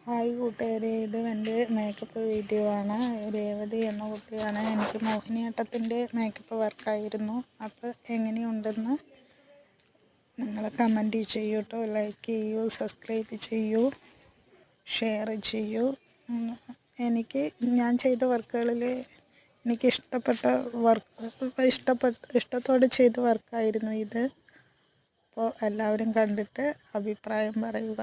Hi കൂട്ടുകാരെ, ഇത് എൻ്റെ മേക്കപ്പ് വീഡിയോ ആണ്. രേവതി എന്ന കുട്ടിയാണ്. എനിക്ക് മോഹിനിയാട്ടത്തിൻ്റെ മേക്കപ്പ് വർക്കായിരുന്നു. അപ്പോൾ എങ്ങനെയുണ്ടെന്ന് നിങ്ങൾ കമൻറ്റ് ചെയ്യൂ കേട്ടോ. ലൈക്ക് ചെയ്യൂ, സബ്സ്ക്രൈബ് ചെയ്യൂ, ഷെയർ ചെയ്യൂ. ഞാൻ ചെയ്ത വർക്കുകളിൽ എനിക്കിഷ്ടപ്പെട്ട ഇഷ്ടത്തോടെ ചെയ്ത വർക്കായിരുന്നു ഇത്. അപ്പോൾ എല്ലാവരും കണ്ടിട്ട് അഭിപ്രായം പറയുക.